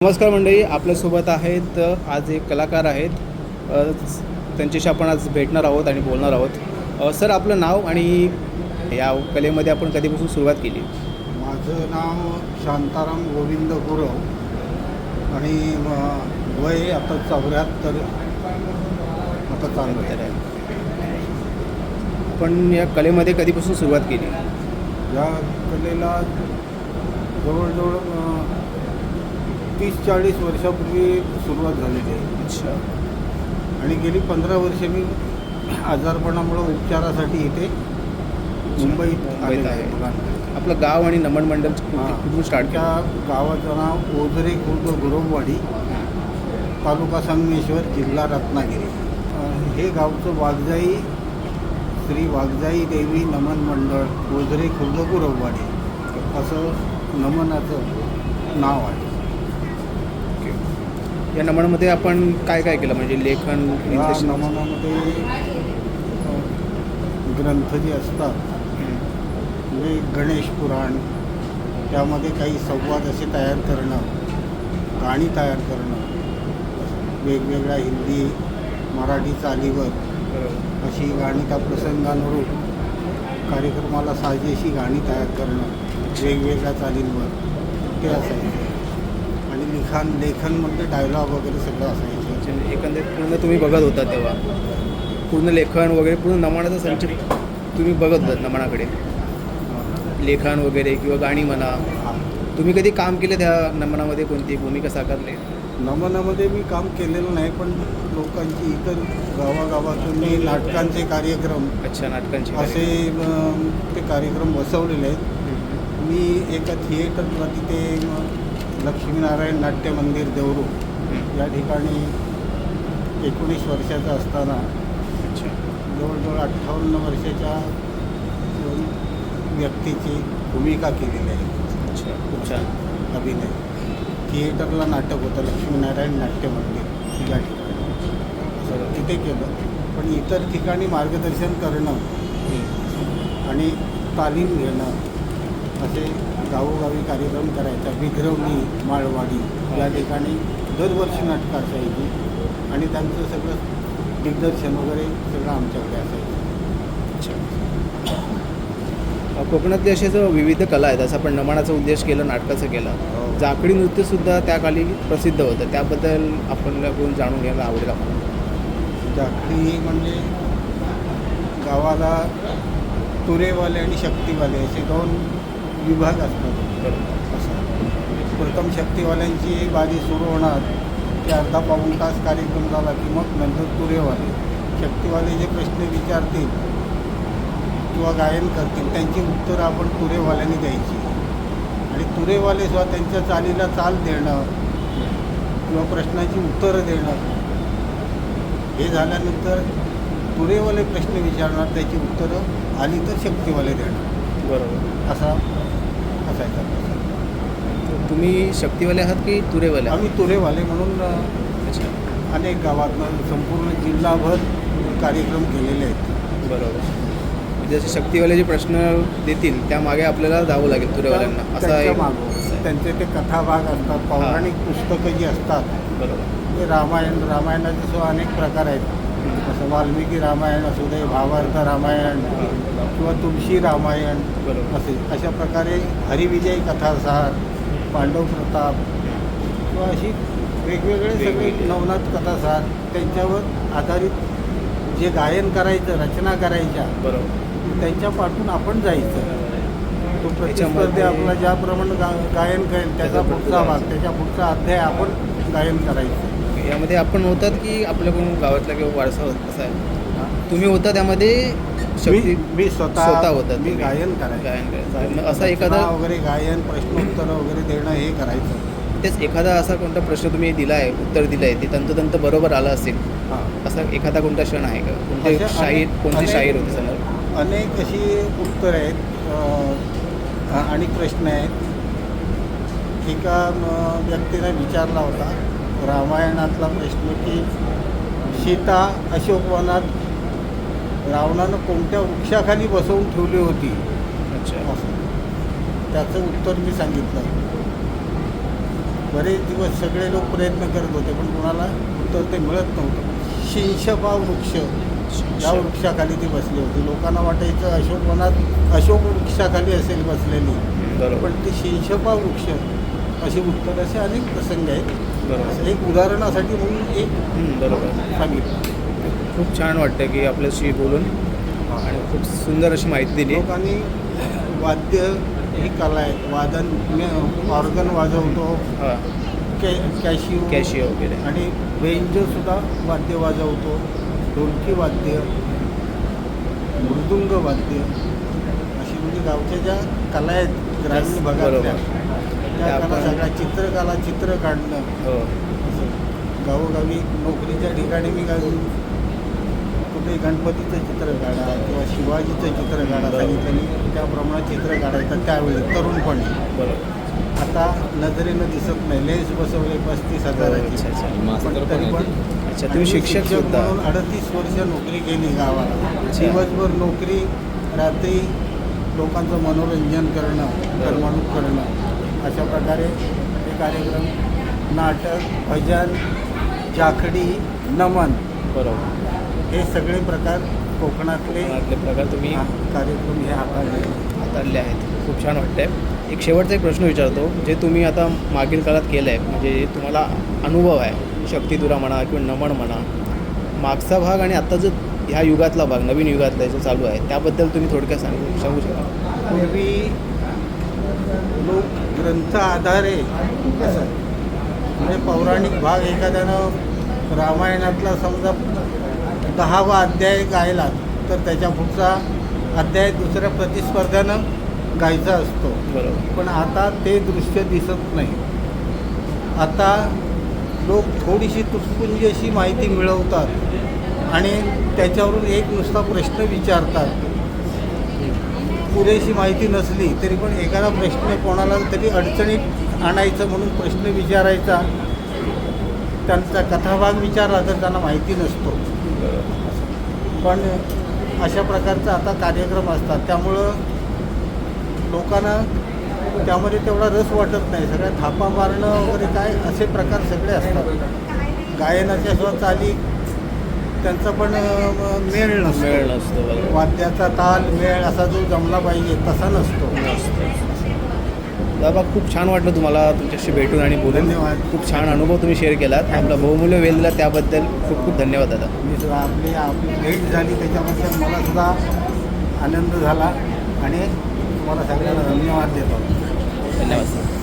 नमस्कार मंडळी, आपल्यासोबत आहेत आज एक कलाकार आहेत. त्यांच्याशी आपण आज भेटणार आहोत आणि बोलणार आहोत. सर, आपलं नाव आणि या कलेमध्ये आपण कधीपासून सुरुवात केली? माझं नाव शांताराम गोविंद गुरव आणि वय आता 74 आता चालू आहे. पण या कलेमध्ये कधीपासून सुरुवात केली? या कलेला जवळजवळ 30-40 वर्षापूर्वी सुरुवात झालेली आहे. अच्छा. आणि गेली 15 वर्षे मी आजारपणामुळं उपचारासाठी इथे मुंबईत आलेलो आहे. आपलं गाव आणि नमन मंडळ कुठून स्टार्ट त्या केलं? गावाचं नाव ओझरे खुर्द गुरववाडी, तालुका संगमेश्वर, जिल्हा रत्नागिरी. हे गावचं वाघजाई श्री वाघजाई देवी नमन मंडळ ओझरे खुर्द गुरववाडी असं नमनाचं नाव आहे. या नमनमध्ये आपण काय काय केलं, म्हणजे लेखन? या नमनामध्ये ग्रंथ जे असतात म्हणजे गणेश पुराण, त्यामध्ये काही संवाद असे तयार करणं, गाणी तयार करणं, वेगवेगळ्या हिंदी मराठी चालीवर अशी गाणी त्या प्रसंगानुरूप कार्यक्रमाला साजेशी गाणी तयार करणं वेगवेगळ्या चालींवर ते असायचं. आणि लेखन म्हणजे डायलॉग वगैरे सगळं असायचं. एकंदरीत पूर्ण तुम्ही बघत होता तेव्हा पूर्ण लेखन वगैरे पूर्ण नमनाचा संच तुम्ही बघत होतात नमनाकडे, लेखन वगैरे किंवा गाणी म्हणा. तुम्ही कधी काम केलं त्या नमनामध्ये? कोणती भूमिका साकारली? नमनामध्ये मी काम केलेलं नाही, पण लोकांची इतर गावागावातून मी नाटकांचे कार्यक्रम अच्छा, नाटकांचे असे ते कार्यक्रम बसवलेले आहेत. मी एका थिएटरला तिथे लक्ष्मीनारायण नाट्य मंदिर देवरूख या ठिकाणी 19 वर्षाचा असताना जवळजवळ 58 वर्षाच्या व्यक्तीची भूमिका केलेली आहे. खूप छान अभिनय. थिएटरला नाटक होतं लक्ष्मीनारायण नाट्य मंदिर या ठिकाणी, तिथे केलं. पण इतर ठिकाणी मार्गदर्शन करणं आणि तालीम घेणं असे गावोगावी कार्यक्रम करायचा. विघ्रवणी, माळवाडी या ठिकाणी दरवर्षी नाटकं असायची आणि त्यांचं सगळं दिग्दर्शन वगैरे सगळं आमच्याकडे असायचं. कोकणातले असे जो विविध कला आहेत, असं आपण नमनाचा उद्देश केला, नाटकाचं केलं. जाकडी नृत्यसुद्धा त्या काली प्रसिद्ध होतं. त्याबद्दल आपल्याकडून जाणून घ्यायला आवडेल आम्हाला. जाकडी म्हणजे गावाला तुरेवाले आणि शक्तीवाले असे 2 विभाग असतात. असं प्रथम शक्तीवाल्यांची बाजी सुरू होणार की अर्धा पाऊण तास कार्यक्रम झाला की मग नंतर तुरेवाले. शक्तीवाले जे प्रश्न विचारतील किंवा गायन करतील त्यांची उत्तरं आपण तुरेवाल्यांनी द्यायची. आणि तुरेवाले सुद्धा त्यांच्या चालीला चाल देणं किंवा प्रश्नाची उत्तरं देणं. हे झाल्यानंतर तुरेवाले प्रश्न विचारणार, त्याची उत्तरं आली तर शक्तीवाले देणार. बरोबर. असा असायचा. तुम्ही शक्तीवाले आहात की तुरेवाले? आम्ही तुरेवाले म्हणून अच्छा. अनेक गावातनं संपूर्ण जिल्हाभर कार्यक्रम केलेले आहेत. बरोबर. म्हणजे जसे शक्तीवाले जे प्रश्न देतील त्यामागे आपल्याला जावं लागेल तुरेवाल्यांना, असा एक त्यांचे ते कथाभाग असतात, पौराणिक पुस्तकं जी असतात. बरोबर. ते रामायणाचे सुद्धा अनेक प्रकार आहेत. जसं वाल्मिकी रामायण असू दे, भावार्थ रामायण किंवा तुळशी रामायण. बरोबर. अशा प्रकारे हरिविजय कथासार, पांडव प्रताप किंवा अशी वेगवेगळे सगळे नवनाथ कथासार त्यांच्यावर आधारित जे गायन करायचं, रचना करायच्या. बरोबर. त्यांच्या पाठून आपण जायचं. तो प्रतिस्पर्धी आपला ज्याप्रमाणे गायन करेल त्याचा पुढचा भाग, त्याच्या पुढचा अध्याय आपण गायन करायचं. यामध्ये आपण होतात की आपल्याकडून गावातला किंवा वारसा होत असा आहे? तुम्ही होता त्यामध्ये? मी स्वतः होतात. मी गायन करायचं. असा एखादा वगैरे गायन, प्रश्नोत्तर वगैरे देणं हे करायचं. तेच एखादा असा कोणता प्रश्न तुम्ही दिला आहे, उत्तर दिलं आहे, ते तंतोतंत बरोबर आलं असेल असा एखादा कोणता क्षण आहे का? कोणते शाहीर होते समोर? अनेक अशी उत्तर आहेत आणि प्रश्न आहेत. एका व्यक्तीने विचारला होता रामायणातला प्रश्न की सीता अशोकवनात रावणानं कोणत्या वृक्षाखाली बसवून ठेवली होती. अच्छा. असं त्याचं उत्तर मी सांगितलं. बरेच दिवस सगळे लोक प्रयत्न करत होते पण कोणाला उत्तर ते मिळत नव्हतं. शिंशपा वृक्ष या वृक्षाखाली ती बसली होती. लोकांना वाटायचं अशोकवनात अशोक वृक्षाखाली असेल बसलेली, बरोबर पण ते शिंशपा वृक्ष असे उत्तर असे अनेक प्रसंग आहेत. बरोबर एक उदाहरणासाठी म्हणून एक बरोबर. सांगितलं. खूप छान वाटतं की आपल्याशी बोलून आणि खूप सुंदर अशी माहिती दिली. लोकांनी वाद्य ही कला आहे. वादन ऑर्गन वाजवतो, हां कॅशिओ कॅशिओ वगैरे आणि बेंजोसुद्धा वाद्य वाजवतो, ढोलकी वाद्य, मृदुंग वाद्य, अशी म्हणजे गावच्या ज्या कला आहेत ग्रामीण भागातल्या बरोबर. त्या त्या कला आपण- सगळ्या चित्रकला, चित्र काढणं हो असं. गावोगावी नोकरीच्या ठिकाणी मी कुठे गणपतीचं चित्र काढा किंवा शिवाजीचं चित्र काढा बरोबर. सांगितलं, त्याप्रमाणे चित्र काढायचं त्यावेळी तरुणपणी. बरोबर. आता नजरेनं दिसत नाही. लेन्स बसवले 35,000ची, अच्छा अच्छा पण तरी पण अच्छा तुम्ही शिक्षक सुद्धा म्हणून 38 वर्ष नोकरी केली गावाला. अच्छा. दिवसभर नोकरी, रात्री लोकांचं मनोरंजन करणं, करमणूक करणं, अशा प्रकारे हे कार्यक्रम, नाटक, भजन, जाखडी, नमन बरोबर हे सगळे प्रकार कोकणातले कोकणातले प्रकार तुम्ही कार्यक्रम हे हाताळले. हाताळले आहेत. खूप छान वाटतंय. एक शेवटचा एक प्रश्न विचारतो, जे तुम्ही आता मागील काळात केलं आहे, म्हणजे तुम्हाला अनुभव आहे, शक्तिधुरा म्हणा किंवा नमन म्हणा, मागचा भाग आणि आता जो ह्या युगातला भाग, नवीन युगातला जो चालू आहे, त्याबद्दल तुम्ही थोडक्यात सांगू शकाल? पूर्वी लोक ग्रंथ आधारे कसं म्हणजे पौराणिक भाग एखाद्यानं रामायणातला समजा 10वा अध्याय गायला तर त्याच्या पुढचा अध्याय दुसऱ्या प्रतिस्पर्ध्यानं गायचा असतो. बरोबर पण आता ते दृश्य दिसत नाही. आता लोक थोडीशी तुटपुंजी अशी माहिती मिळवतात आणि त्याच्यावरून एक नुसता प्रश्न विचारतात. पुरेशी माहिती नसली तरी पण एखादा प्रश्न कोणाला तरी अडचणीत आणायचं म्हणून प्रश्न विचारायचा. त्यांचा कथाभाग विचारला तर त्यांना माहिती नसतो. पण अशा प्रकारचा आता कार्यक्रम असतात, त्यामुळं लोकांना त्यामध्ये तेवढा रस वाटत नाही. सगळ्या थापा मारणं वगैरे काय असे प्रकार सगळे असतात. गायनाच्या सुद्धा चाली त्यांचा पण मेळ नसतो. बरोबर. वाद्याचा ताल मेळ असा जो जमला पाहिजे तसा नसतो. दादा खूप छान वाटलं तुम्हाला तुमच्याशी भेटून आणि बोलून. धन्यवाद. खूप छान अनुभव तुम्ही शेअर केलात. आपला बहुमूल्य वेळ दिला त्याबद्दल खूप खूप धन्यवाद दादा. मी सुद्धा आपली भेट झाली त्याच्याबद्दल मला सुद्धा आनंद झाला आणि तुम्हाला सगळ्यांना धन्यवाद देतो. धन्यवाद सर.